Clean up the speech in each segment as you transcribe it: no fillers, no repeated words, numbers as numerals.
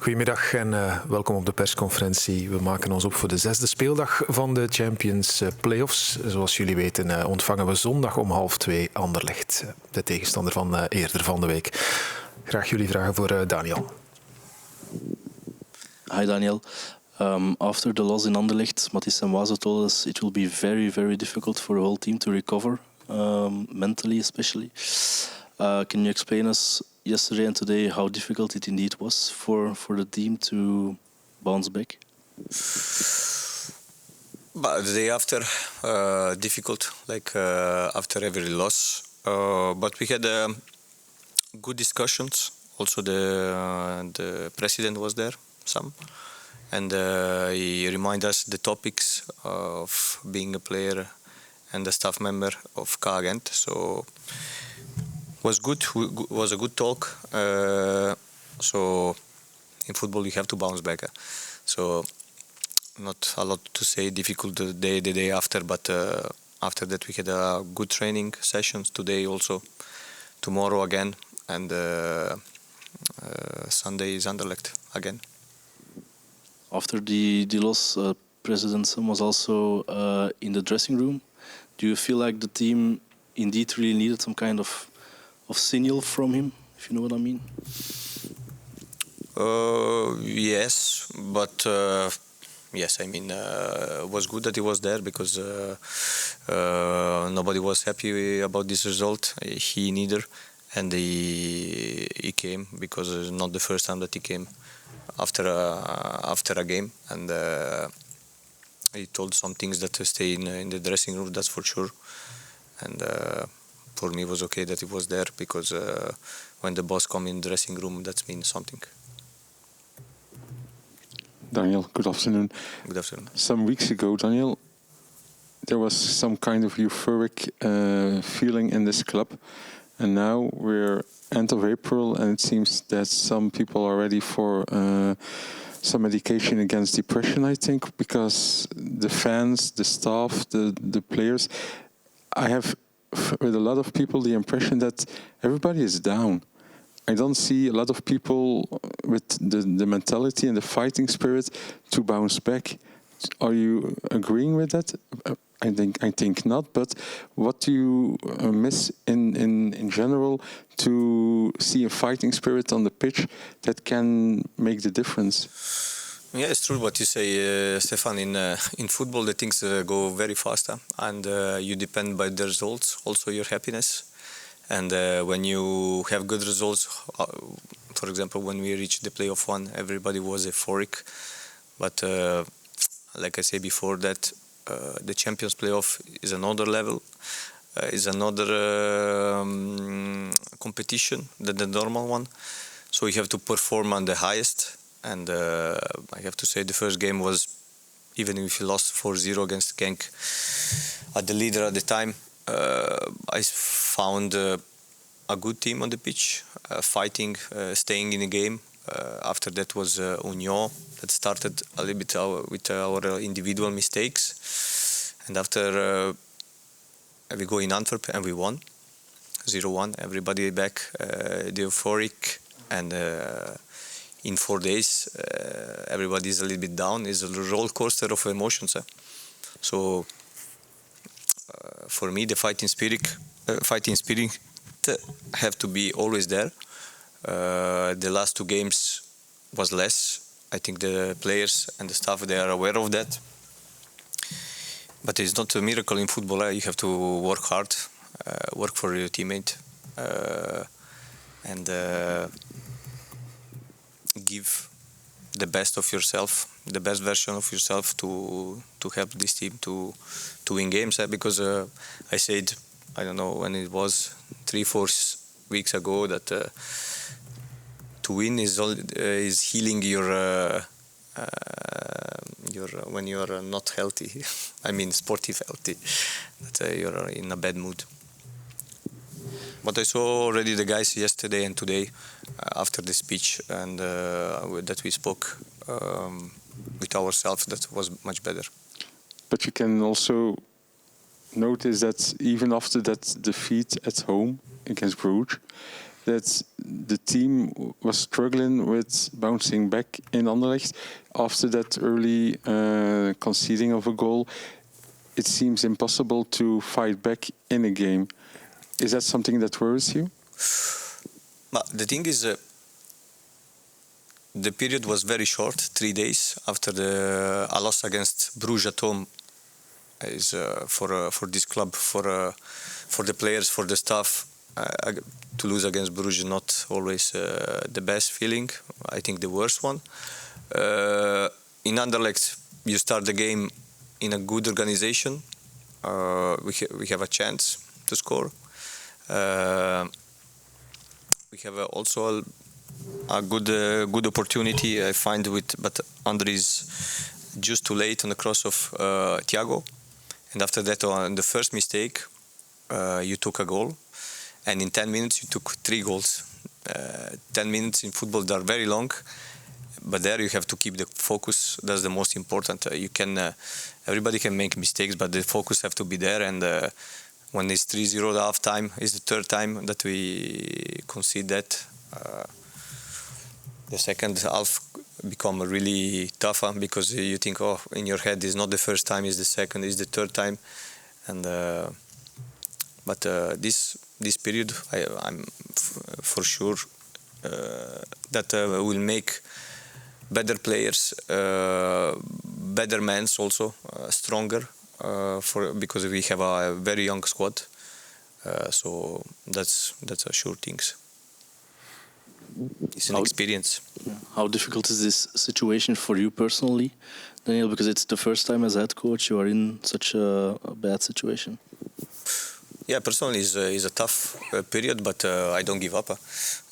Goedemiddag en welkom op de persconferentie. We maken ons op voor de 6e speeldag van de Champions Playoffs. Zoals jullie weten ontvangen we zondag om 1:30 Anderlecht, de tegenstander van eerder van de week. Graag jullie vragen voor Daniel. Hi Daniel. After the loss in Anderlecht, Matthijs and Wazo told us it will be very, very difficult for the whole team to recover, mentally especially. Can you explain us yesterday and today how difficult it indeed was for the team to bounce back? But the day after, difficult, after every loss. But we had good discussions. Also, the president was there, some, and he reminded us the topics of being a player and a staff member of KA Gent. So was good. Was a good talk. So in football you have to bounce back. So not a lot to say. Difficult the day after, but after that we had good training sessions today also. Tomorrow again, and Sunday is Anderlecht again. After the loss, President Sam was also in the dressing room. Do you feel like the team indeed really needed some kind of signal from him, if you know what I mean? Yes, but yes, I mean, it was good that he was there because nobody was happy about this result. He neither, and he came because it's not the first time that he came after a game, and he told some things that stay in the dressing room. That's for sure, and. For me, it was okay that he was there because when the boss comes in the dressing room, that means something. Daniel, good afternoon. Good afternoon. Some weeks ago, Daniel, there was some kind of euphoric feeling in this club. And now we're end of April, and it seems that some people are ready for some medication against depression, I think, because the fans, the staff, the players, I have with a lot of people the impression that everybody is down. I don't see a lot of people with the mentality and the fighting spirit to bounce back. Are you agreeing with that? I think not, but what do you miss in general to see a fighting spirit on the pitch that can make the difference? Yeah, it's true what you say, Stefan. In football, the things go very fast, and you depend by the results, also your happiness. And when you have good results, for example, when we reached the playoff one, everybody was euphoric. But like I said before, that the Champions playoff is another level, is another competition than the normal one. So you have to perform on the highest. And I have to say the first game was, even if you lost 4-0 against Genk, at the leader at the time, I found a good team on the pitch, fighting, staying in the game. After that was Union, that started a little bit with our individual mistakes. And after we go in Antwerp and we won, 0-1, everybody back, the euphoric, and in 4 days, everybody is a little bit down. It's a roller coaster of emotions. So, for me, the fighting spirit have to be always there. The last 2 games was less. I think the players and the staff, they are aware of that. But it's not a miracle in football. You have to work hard, work for your teammate, and give the best of yourself, the best version of yourself to help this team to win games. Because I said, I don't know when it was, 3-4 weeks ago, that to win is healing your when you are not healthy. I mean, sportive healthy. That you're in a bad mood. But I saw already the guys yesterday and today after the speech and that we spoke with ourselves, that was much better. But you can also notice that even after that defeat at home against Bruges, that the team was struggling with bouncing back in Anderlecht after that early conceding of a goal. It seems impossible to fight back in a game. Is that something that worries you? But the thing is, the period was very short, 3 days after a loss against Bruges at home. Is for this club, for the players, for the staff, to lose against Bruges is not always the best feeling. I think the worst one. In Anderlecht, you start the game in a good organization. We have a chance to score. We have also a good opportunity, I find, but Andre is just too late on the cross of Thiago. And after that, on the first mistake, you took a goal. And in 10 minutes, you took 3 goals. 10 minutes in football, they are very long. But there you have to keep the focus. That's the most important. Everybody can make mistakes, but the focus have to be there. And when it's 3-0 at half time, it's the third time that we concede that. The second half become really tougher because you think, oh, in your head, it's not the first time, it's the second, it's the third time. And but this period, I'm for sure that will make better players, better men also, stronger, because we have a very young squad. So that's a sure things. It's an experience. How difficult is this situation for you personally, Daniel? Because it's the first time as head coach you are in such a bad situation. Yeah, personally is a tough period, but I don't give up.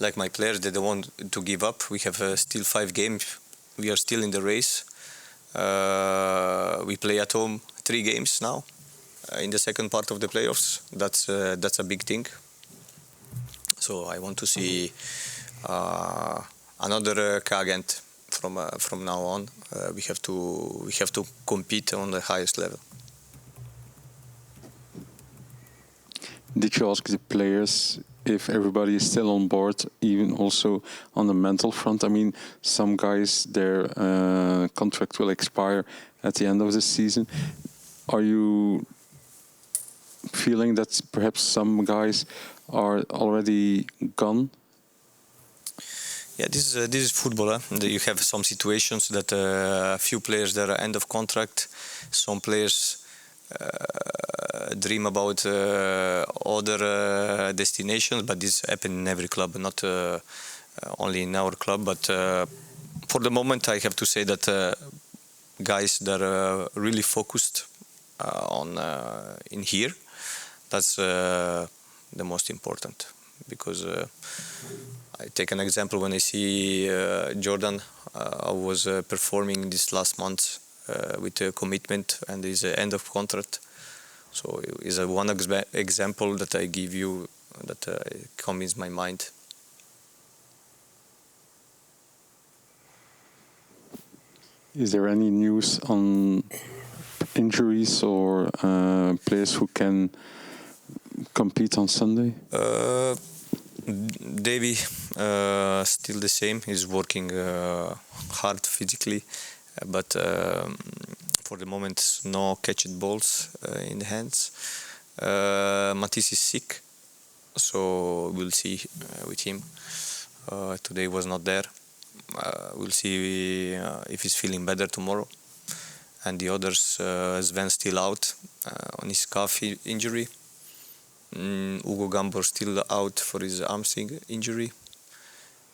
Like my players, they don't want to give up. We have still 5 games. We are still in the race. We play at home 3 games now in the second part of the playoffs. That's a big thing. So I want to see another Kagent from now on. We have to compete on the highest level. Did you ask the players if everybody is still on board, even also on the mental front? I mean, some guys, their contract will expire at the end of the season. Are you feeling that perhaps some guys are already gone? Yeah, this is football. You have some situations that a few players that are end of contract. Some players dream about other destinations, but this happens in every club, not only in our club. But for the moment, I have to say that guys that are really focused on in here, that's the most important. Because I take an example when I see Jordan, I was performing this last month with a commitment and his end of contract. So it's one example that I give you that comes in my mind. Is there any news on injuries or players who can compete on Sunday? Davy, still the same. He's working hard physically, but for the moment, no catched balls in the hands. Matisse is sick, so we'll see with him. Today was not there. We'll see if he's feeling better tomorrow. And the others, Sven still out on his calf injury. Ugo Gambor still out for his hamstring injury.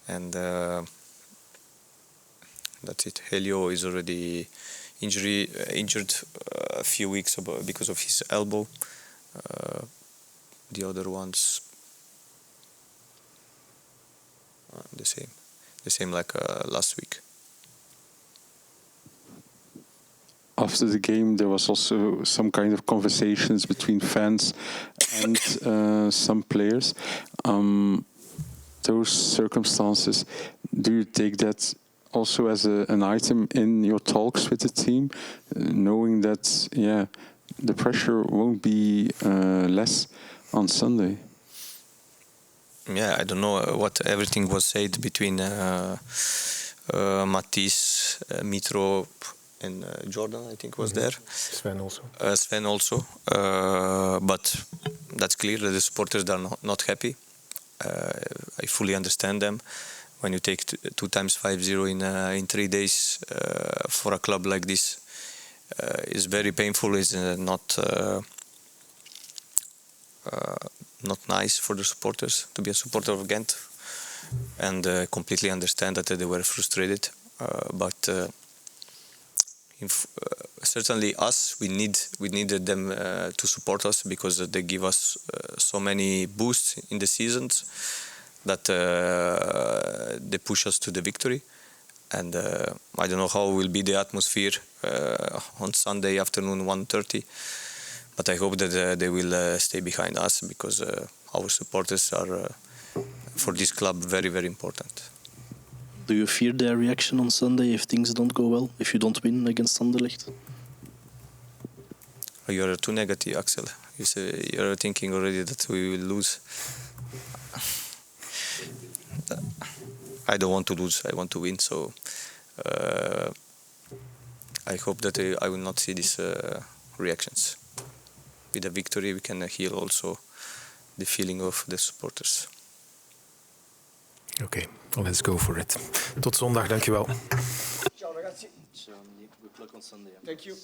And that's it. Helio is already injured a few weeks ago because of his elbow. The other ones the same like last week. After the game, there was also some kind of conversations between fans and some players. Those circumstances, do you take that also as an item in your talks with the team, knowing that the pressure won't be less on Sunday? Yeah, I don't know what everything was said between Matisse, Mitro, and Jordan. I think was there. Sven also. Sven also. But that's clear that the supporters are not happy. I fully understand them. When you take 2 times 5-0 in 3 days for a club like this, is very painful. It's not nice for the supporters to be a supporter of Ghent, and completely understand that they were frustrated. But certainly us, we needed them to support us, because they give us so many boosts in the seasons that they push us to the victory. And I don't know how will be the atmosphere on Sunday afternoon 1:30, but I hope that they will stay behind us, because our supporters are for this club very, very important. Do you fear their reaction on Sunday if things don't go well, if you don't win against Anderlecht? You are too negative, Axel. You're thinking already that we will lose. I don't want to lose. I want to win. So I hope that I will not see these reactions. With a victory, we can heal also the feeling of the supporters. Oké, let's go for it. Tot zondag, dankjewel. Ciao ragazzi. Good luck on Sunday. Thank you.